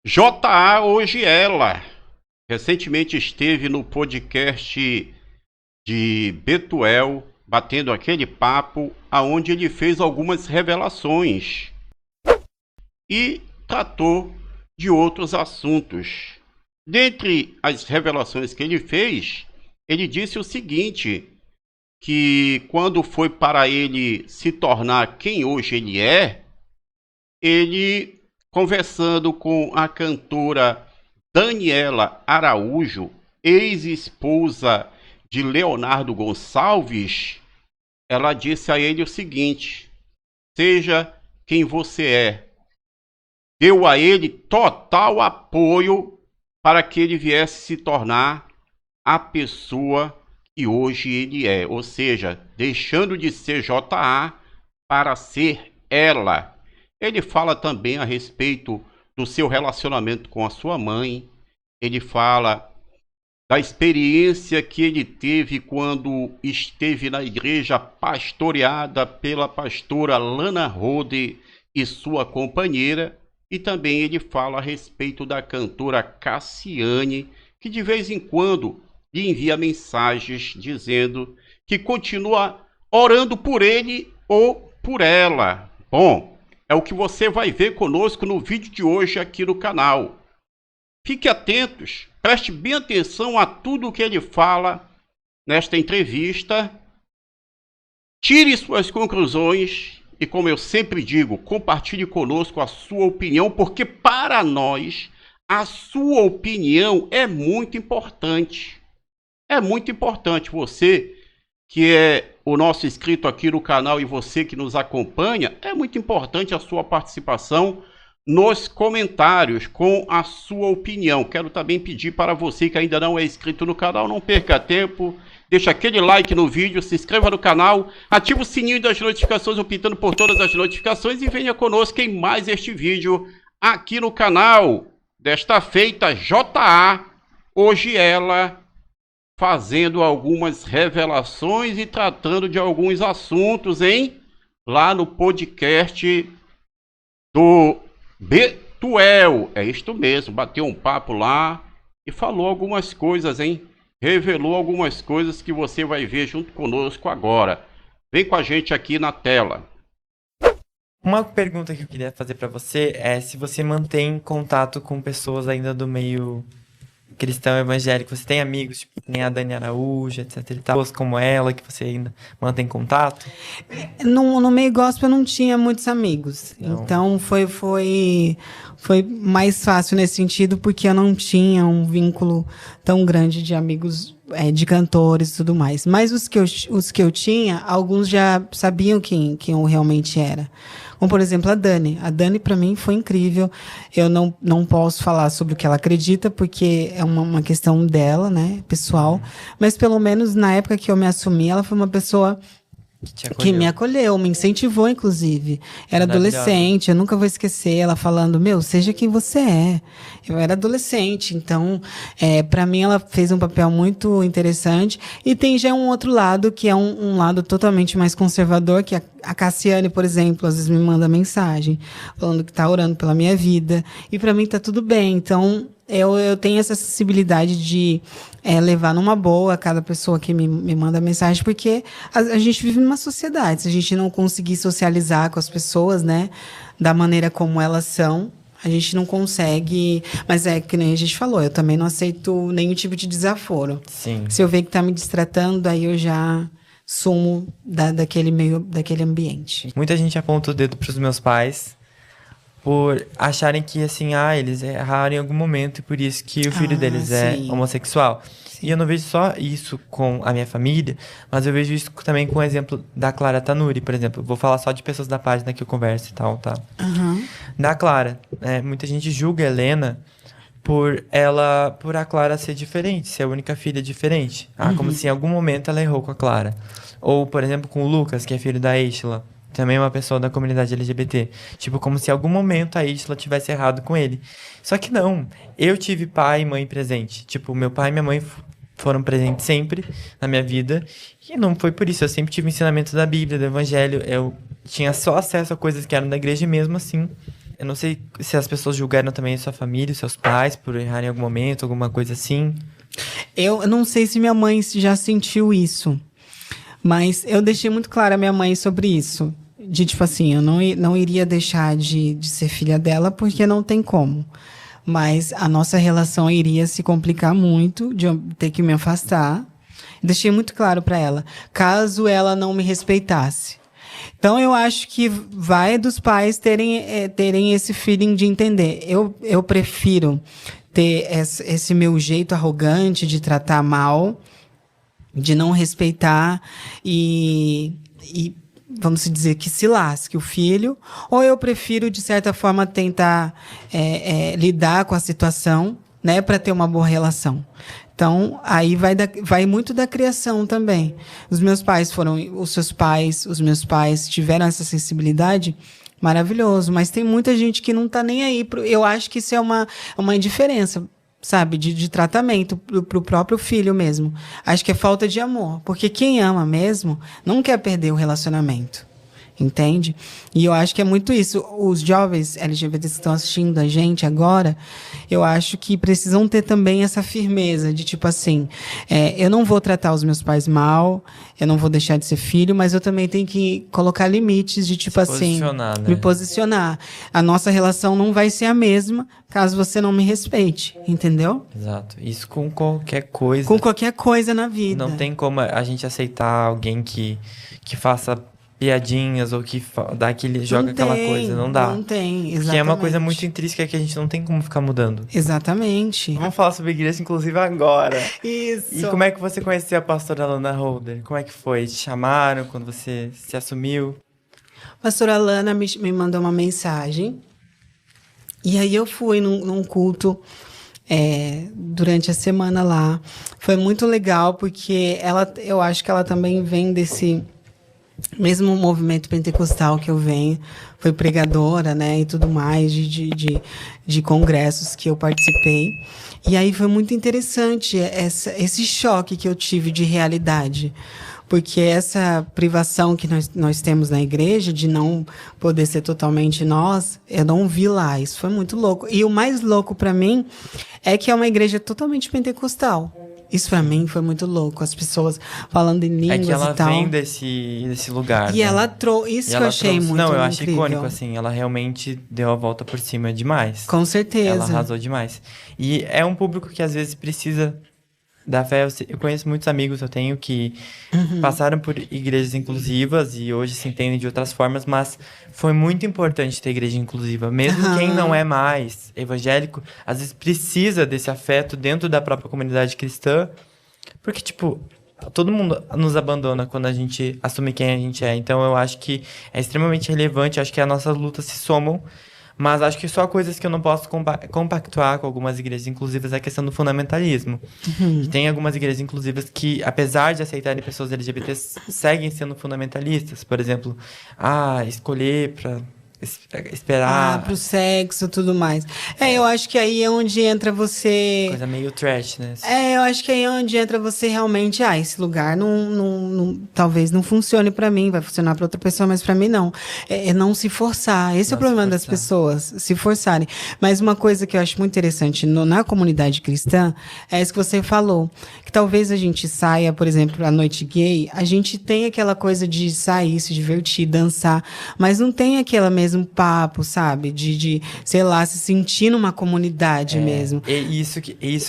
JA hoje ela. Recentemente esteve no podcast de Betuel, batendo aquele papo, aonde ele fez algumas revelações e tratou de outros assuntos. Dentre as revelações que ele fez, ele disse o seguinte, que quando foi para ele se tornar quem hoje ele é, ele conversando com a cantora Daniela Araújo, ex-esposa de Leonardo Gonçalves, ela disse a ele o seguinte: seja quem você é. Deu a ele total apoio para que ele viesse se tornar a pessoa que hoje ele é, ou seja, deixando de ser JA para ser ela. Ele fala também a respeito do seu relacionamento com a sua mãe. Ele fala da experiência que ele teve quando esteve na igreja pastoreada pela pastora Lana Rode e sua companheira. E também ele fala a respeito da cantora Cassiane, que de vez em quando lhe envia mensagens dizendo que continua orando por ele ou por ela. Bom, é o que você vai ver conosco no vídeo de hoje aqui no canal. Fique atentos, preste bem atenção a tudo o que ele fala nesta entrevista. Tire suas conclusões e, como eu sempre digo, compartilhe conosco a sua opinião, porque para nós a sua opinião é muito importante. É muito importante. Você que é o nosso inscrito aqui no canal e você que nos acompanha, é muito importante a sua participação nos comentários com a sua opinião. Quero também pedir para você que ainda não é inscrito no canal, não perca tempo, deixa aquele like no vídeo, se inscreva no canal, ativa o sininho das notificações, optando por todas as notificações e venha conosco em mais este vídeo aqui no canal. Desta feita, JA, hoje ela, fazendo algumas revelações e tratando de alguns assuntos, hein? Lá no podcast do Betuel. É isto mesmo, bateu um papo lá e falou algumas coisas, hein? Revelou algumas coisas que você vai ver junto conosco agora. Vem com a gente aqui na tela. Uma pergunta que eu queria fazer pra você é se você mantém contato com pessoas ainda do meio cristão evangélico. Você tem amigos, tipo, nem a Dani Araújo, etc e tal, pessoas como ela, que você ainda mantém contato? No meio gospel eu não tinha muitos amigos. Não. Então foi mais fácil nesse sentido, porque eu não tinha um vínculo tão grande de amigos, de cantores e tudo mais. Mas os que eu tinha, alguns já sabiam quem eu realmente era. Como, por exemplo, a Dani. A Dani, para mim, foi incrível. Eu não posso falar sobre o que ela acredita, porque é uma questão dela, né, pessoal. Mas, pelo menos, na época que eu me assumi, ela foi uma pessoa que me acolheu, me incentivou, inclusive. Era adolescente, eu nunca vou esquecer ela falando, seja quem você é. Eu era adolescente, então, para mim ela fez um papel muito interessante. E tem já um outro lado, que é um lado totalmente mais conservador, que a Cassiane, por exemplo, às vezes me manda mensagem, falando que tá orando pela minha vida. E para mim tá tudo bem, então eu tenho essa sensibilidade de levar numa boa cada pessoa que me manda mensagem, porque a gente vive numa sociedade. Se a gente não conseguir socializar com as pessoas, né, da maneira como elas são, a gente não consegue. Mas é que nem a gente falou, eu também não aceito nenhum tipo de desaforo. Sim. Se eu ver que tá me destratando, aí eu já sumo daquele ambiente. Muita gente aponta o dedo pros meus pais por acharem que, assim, eles erraram em algum momento e por isso que o filho deles é homossexual. Sim. E eu não vejo só isso com a minha família, mas eu vejo isso também com o exemplo da Clara Tanuri, por exemplo. Vou falar só de pessoas da página que eu converso e tal, tá? Uhum. Da Clara, muita gente julga a Helena por a Clara ser diferente, ser a única filha diferente. Como se em algum momento ela errou com a Clara. Ou, por exemplo, com o Lucas, que é filho da Ishla, também uma pessoa da comunidade LGBT. Tipo, como se em algum momento a Ishla tivesse errado com ele. Só que não. Eu tive pai e mãe presente. Tipo, meu pai e minha mãe foram presentes sempre na minha vida. E não foi por isso. Eu sempre tive ensinamento da Bíblia, do Evangelho. Eu tinha só acesso a coisas que eram da igreja e mesmo assim Eu não sei se as pessoas julgaram também a sua família, os seus pais, por errar em algum momento, alguma coisa assim. Eu não sei se minha mãe já sentiu isso, mas eu deixei muito claro a minha mãe sobre isso. De tipo assim, eu não iria deixar de ser filha dela porque não tem como. Mas a nossa relação iria se complicar muito, de eu ter que me afastar. Deixei muito claro para ela, caso ela não me respeitasse. Então, eu acho que vai dos pais terem esse feeling de entender. Eu prefiro ter esse meu jeito arrogante de tratar mal, de não respeitar e vamos dizer que se lasque o filho, ou eu prefiro, de certa forma, tentar lidar com a situação, né, para ter uma boa relação. Então, aí vai muito da criação também. Os meus pais os meus pais tiveram essa sensibilidade, maravilhoso, mas tem muita gente que não tá nem aí. Eu acho que isso é uma indiferença, sabe, de tratamento pro próprio filho mesmo. Acho que é falta de amor, porque quem ama mesmo não quer perder o relacionamento. Entende? E eu acho que é muito isso. Os jovens LGBTs que estão assistindo a gente agora, eu acho que precisam ter também essa firmeza de tipo assim, eu não vou tratar os meus pais mal, eu não vou deixar de ser filho, mas eu também tenho que colocar limites de tipo assim, né? me posicionar. A nossa relação não vai ser a mesma caso você não me respeite, entendeu? Exato. Isso com qualquer coisa. Com qualquer coisa na vida. Não tem como a gente aceitar alguém que faça piadinhas ou que joga aquela coisa, não dá. Não tem, exatamente. Porque é uma coisa muito intrínseca que a gente não tem como ficar mudando. Exatamente. Vamos falar sobre igreja, inclusive, agora. Isso. E como é que você conheceu a pastora Alana Holder? Como é que foi? Te chamaram quando você se assumiu? A pastora Alana me mandou uma mensagem. E aí eu fui num culto durante a semana lá. Foi muito legal, porque eu acho que ela também vem desse mesmo movimento pentecostal que eu venho, foi pregadora, né, e tudo mais, de congressos que eu participei. E aí foi muito interessante esse choque que eu tive de realidade. Porque essa privação que nós temos na igreja, de não poder ser totalmente nós, eu não vi lá. Isso foi muito louco. E o mais louco para mim é que é uma igreja totalmente pentecostal. Isso pra mim foi muito louco. As pessoas falando em línguas e tal. É que ela vem desse lugar. E né? ela trouxe. Isso que eu achei muito incrível. Não, eu achei icônico, assim. Ela realmente deu a volta por cima demais. Com certeza. Ela arrasou demais. E é um público que às vezes precisa da fé. Eu conheço muitos amigos, eu tenho, que passaram por igrejas inclusivas e hoje se entendem de outras formas, mas foi muito importante ter igreja inclusiva. Mesmo quem não é mais evangélico, às vezes precisa desse afeto dentro da própria comunidade cristã, porque, tipo, todo mundo nos abandona quando a gente assume quem a gente é. Então, eu acho que é extremamente relevante, acho que as nossas lutas se somam. Mas acho que só coisas que eu não posso compactuar com algumas igrejas inclusivas é a questão do fundamentalismo. Tem algumas igrejas inclusivas que, apesar de aceitarem pessoas LGBTs, seguem sendo fundamentalistas. Por exemplo, escolher pra esperar... pro sexo e tudo mais. Eu acho que aí é onde entra você... Coisa meio trash, né? Eu acho que aí é onde entra você realmente... esse lugar talvez não funcione pra mim, vai funcionar pra outra pessoa, mas pra mim não. É não se forçar. Esse é o problema das pessoas, se forçarem. Mas uma coisa que eu acho muito interessante na comunidade cristã é isso que você falou. Que talvez a gente saia, por exemplo, à noite gay, a gente tem aquela coisa de sair, se divertir, dançar, mas não tem aquela mesmo papo, sabe? De sei lá, se sentir numa comunidade mesmo. É isso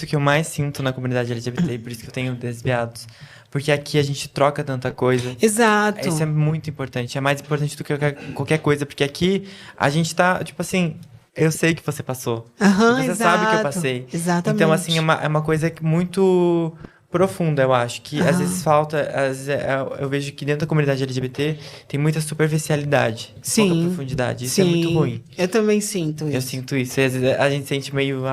que eu mais sinto na comunidade LGBT, por isso que eu tenho desviados. Porque aqui a gente troca tanta coisa. Exato. Isso é muito importante. É mais importante do que qualquer coisa. Porque aqui a gente tá, tipo assim... Eu sei que você passou. Você sabe que eu passei. Exatamente. Então, assim, é uma coisa muito profunda, eu acho. Que às vezes falta... eu vejo que dentro da comunidade LGBT tem muita superficialidade. Sim. Falta profundidade. Isso Sim. é muito ruim. Eu também sinto isso. Eu sinto isso. E às vezes a gente sente meio...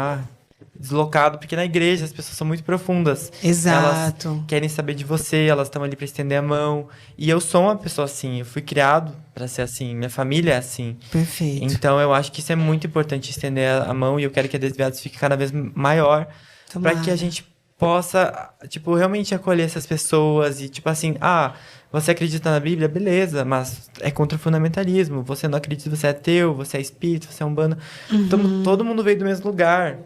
deslocado, porque na igreja as pessoas são muito profundas. Exato. Elas querem saber de você, elas estão ali pra estender a mão. E eu sou uma pessoa assim, eu fui criado pra ser assim, minha família é assim. Perfeito. Então eu acho que isso é muito importante, estender a mão, e eu quero que a Desviados fique cada vez maior, para que a gente possa, tipo, realmente acolher essas pessoas e, tipo assim, você acredita na Bíblia? Beleza, mas é contra o fundamentalismo. Você não acredita, você é ateu, você é espírita, você é umbanda. Todo mundo veio do mesmo lugar.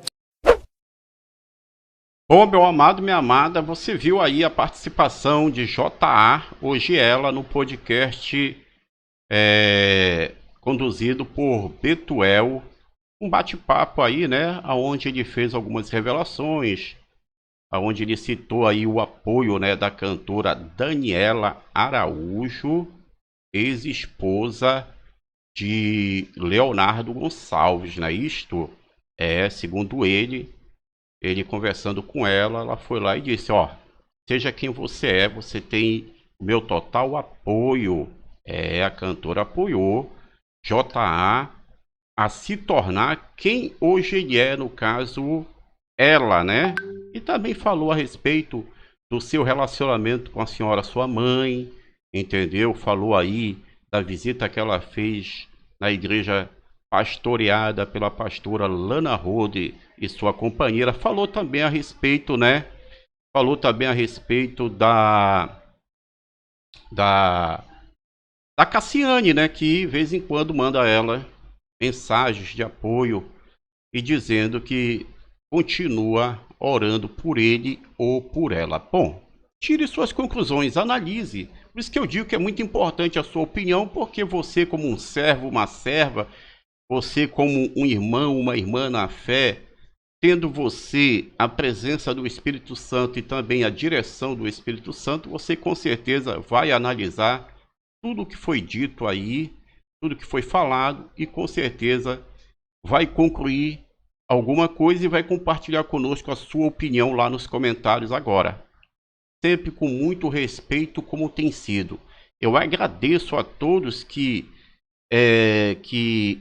Bom, meu amado, minha amada, você viu aí a participação de J.A., hoje ela, no podcast conduzido por Betuel, um bate-papo aí, né, onde ele fez algumas revelações, onde ele citou aí o apoio, né, da cantora Daniela Araújo, ex-esposa de Leonardo Gonçalves, não é isto? Segundo ele conversando com ela, ela foi lá e disse, ó, seja quem você é, você tem o meu total apoio. A cantora apoiou J.A. a se tornar quem hoje ele é, no caso, ela, né? E também falou a respeito do seu relacionamento com a senhora, sua mãe, entendeu? Falou aí da visita que ela fez na igreja pastoreada pela pastora Lana Rode e sua companheira. Falou também a respeito, né? Falou também a respeito da Cassiane, né? Que de vez em quando manda a ela mensagens de apoio e dizendo que continua orando por ele ou por ela. Bom, tire suas conclusões, analise. Por isso que eu digo que é muito importante a sua opinião, porque você, como um servo, uma serva, você, como um irmão, uma irmã na fé, tendo você a presença do Espírito Santo e também a direção do Espírito Santo, você com certeza vai analisar tudo o que foi dito aí, tudo que foi falado e com certeza vai concluir alguma coisa e vai compartilhar conosco a sua opinião lá nos comentários agora. Sempre com muito respeito, como tem sido. Eu agradeço a todos que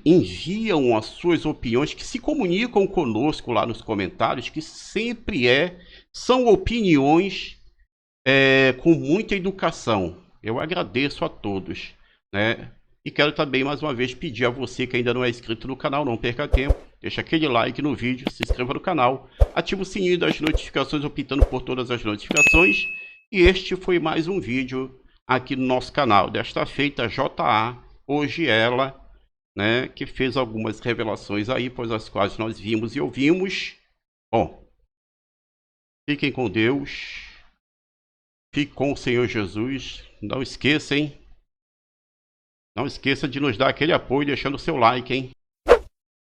enviam as suas opiniões, que se comunicam conosco lá nos comentários, que sempre são opiniões com muita educação. Eu agradeço a todos, né? E quero também mais uma vez pedir a você que ainda não é inscrito no canal, não perca tempo, deixa aquele like no vídeo, se inscreva no canal, ativa o sininho das notificações, optando por todas as notificações. E este foi mais um vídeo aqui no nosso canal, desta feita J.A., hoje ela, né, que fez algumas revelações aí, pois as quais nós vimos e ouvimos. Bom, fiquem com Deus, fique com o Senhor Jesus, não esqueça, hein? Não esqueça de nos dar aquele apoio deixando o seu like, hein?